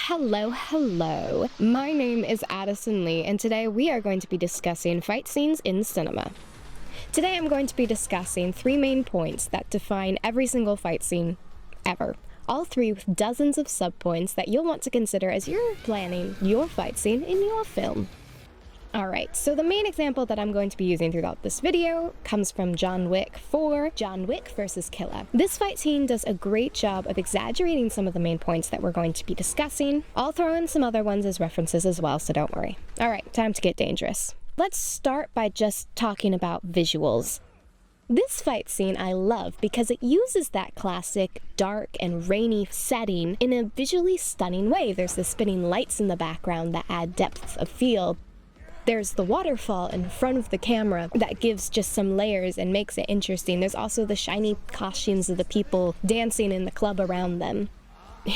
Hello. My name is Addison Lee, and today we are going to be discussing fight scenes in cinema. Today I'm going to be discussing 3 main points that define every single fight scene ever. All 3 with dozens of subpoints that you'll want to consider as you're planning your fight scene in your film. Alright, so the main example that I'm going to be using throughout this video comes from John Wick 4, John Wick vs. Killa. This fight scene does a great job of exaggerating some of the main points that we're going to be discussing. I'll throw in some other ones as references as well, so don't worry. Alright, time to get dangerous. Let's start by just talking about visuals. This fight scene I love because it uses that classic dark and rainy setting in a visually stunning way. There's the spinning lights in the background that add depth of field. There's the waterfall in front of the camera that gives just some layers and makes it interesting. There's also the shiny costumes of the people dancing in the club around them.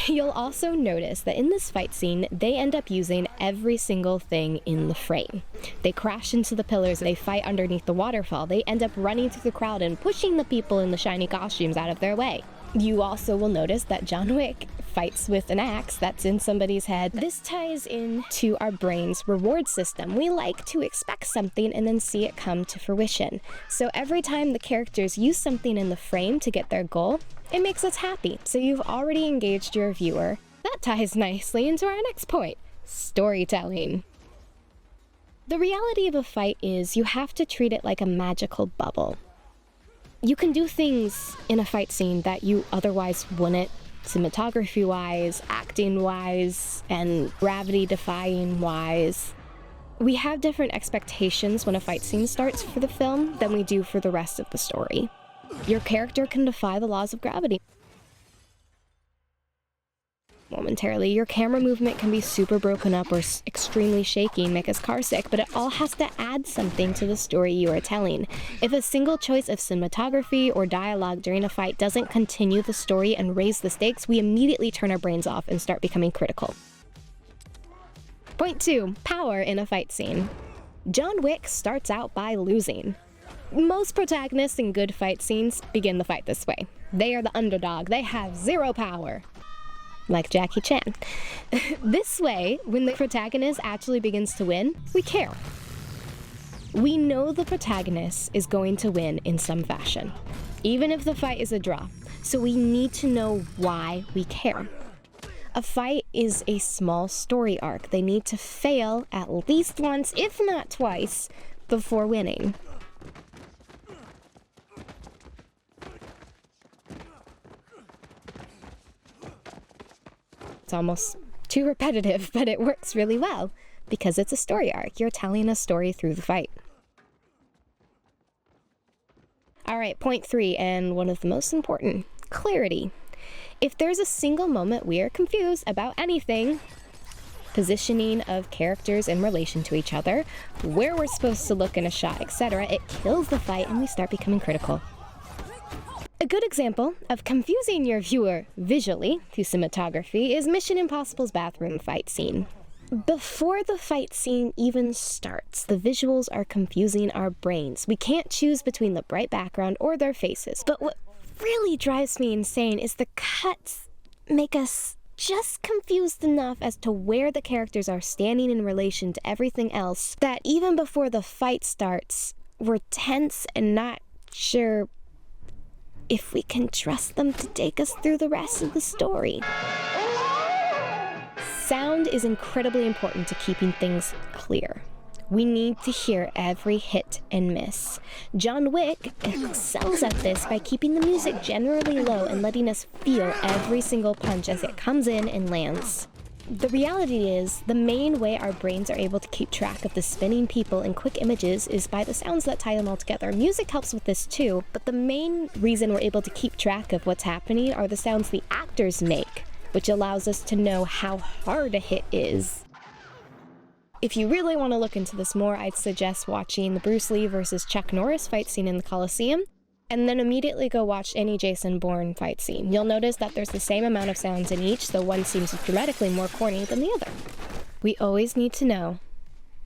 You'll also notice that in this fight scene, they end up using every single thing in the frame. They crash into the pillars, they fight underneath the waterfall, they end up running through the crowd and pushing the people in the shiny costumes out of their way. You also will notice that John Wick fights with an axe that's in somebody's head. This ties into our brain's reward system. We like to expect something and then see it come to fruition. So every time the characters use something in the frame to get their goal, it makes us happy. So you've already engaged your viewer. That ties nicely into our next point, storytelling. The reality of a fight is you have to treat it like a magical bubble. You can do things in a fight scene that you otherwise wouldn't, cinematography-wise, acting-wise, and gravity-defying-wise. We have different expectations when a fight scene starts for the film than we do for the rest of the story. Your character can defy the laws of gravity momentarily. Your camera movement can be super broken up or extremely shaky and make us car sick, but it all has to add something to the story you are telling. If a single choice of cinematography or dialogue during a fight doesn't continue the story and raise the stakes, we immediately turn our brains off and start becoming critical. Point 2, power in a fight scene. John Wick starts out by losing. Most protagonists in good fight scenes begin the fight this way. They are the underdog. They have 0 power. Like Jackie Chan. This way, when the protagonist actually begins to win, we care. We know the protagonist is going to win in some fashion, even if the fight is a draw. So we need to know why we care. A fight is a small story arc. They need to fail at least once, if not twice, before winning. It's almost too repetitive, but it works really well because it's a story arc. You're telling a story through the fight. Alright, point 3, and one of the most important, clarity. If there's a single moment we are confused about anything, positioning of characters in relation to each other, where we're supposed to look in a shot, etc., it kills the fight and we start becoming critical. A good example of confusing your viewer visually through cinematography is Mission Impossible's bathroom fight scene. Before the fight scene even starts, the visuals are confusing our brains. We can't choose between the bright background or their faces. But what really drives me insane is the cuts make us just confused enough as to where the characters are standing in relation to everything else that even before the fight starts, we're tense and not sure if we can trust them to take us through the rest of the story. Sound is incredibly important to keeping things clear. We need to hear every hit and miss. John Wick excels at this by keeping the music generally low and letting us feel every single punch as it comes in and lands. The reality is, the main way our brains are able to keep track of the spinning people and quick images is by the sounds that tie them all together. Music helps with this too, but the main reason we're able to keep track of what's happening are the sounds the actors make, which allows us to know how hard a hit is. If you really want to look into this more, I'd suggest watching the Bruce Lee versus Chuck Norris fight scene in the Coliseum, and then immediately go watch any Jason Bourne fight scene. You'll notice that there's the same amount of sounds in each, though one seems dramatically more corny than the other. We always need to know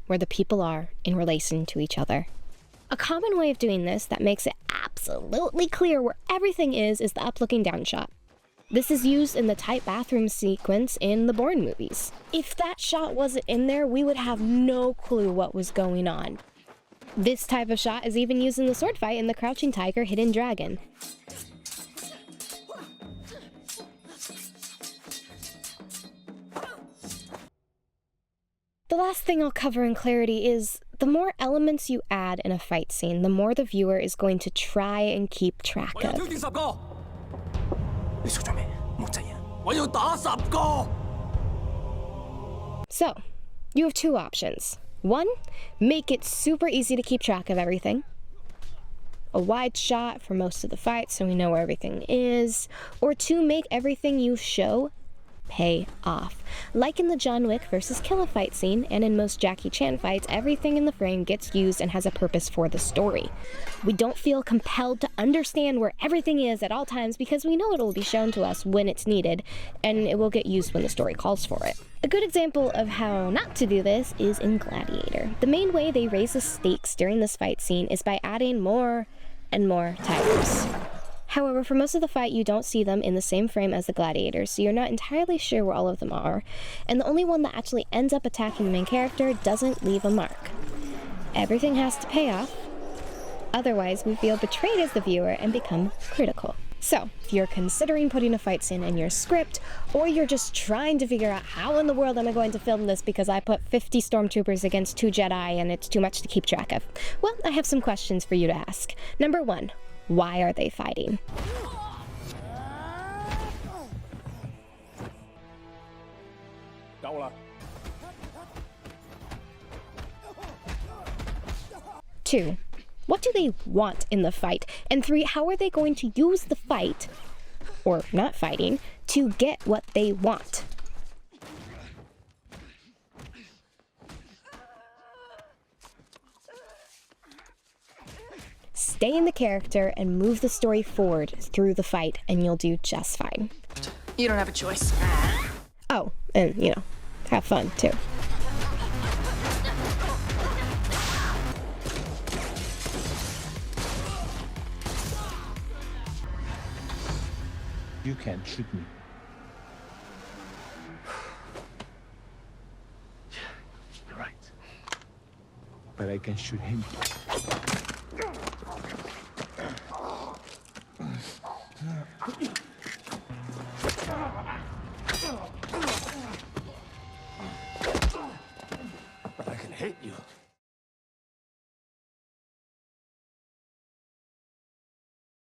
where the people are in relation to each other. A common way of doing this that makes it absolutely clear where everything is the up looking down shot. This is used in the tight bathroom sequence in the Bourne movies. If that shot wasn't in there, we would have no clue what was going on. This type of shot is even used in the sword fight in the Crouching Tiger, Hidden Dragon. The last thing I'll cover in clarity is the more elements you add in a fight scene, the more the viewer is going to try and keep track of. So, you have two options. One, make it super easy to keep track of everything. A wide shot for most of the fight so we know where everything is. Or two, make everything you show pay off. Like in the John Wick versus Killa fight scene, and in most Jackie Chan fights, everything in the frame gets used and has a purpose for the story. We don't feel compelled to understand where everything is at all times because we know it'll be shown to us when it's needed, and it will get used when the story calls for it. A good example of how not to do this is in Gladiator. The main way they raise the stakes during this fight scene is by adding more and more tigers. However, for most of the fight, you don't see them in the same frame as the gladiators, so you're not entirely sure where all of them are, and the only one that actually ends up attacking the main character doesn't leave a mark. Everything has to pay off, otherwise we feel betrayed as the viewer and become critical. So, if you're considering putting a fight scene in your script, or you're just trying to figure out how in the world am I going to film this because I put 50 stormtroopers against 2 Jedi and it's too much to keep track of, well, I have some questions for you to ask. Number 1. Why are they fighting? Two, what do they want in the fight? And 3, how are they going to use the fight, or not fighting, to get what they want? Stay in the character and move the story forward through the fight, and you'll do just fine. You don't have a choice. Oh, and, have fun, too. You can't shoot me. You're right. But I can shoot him.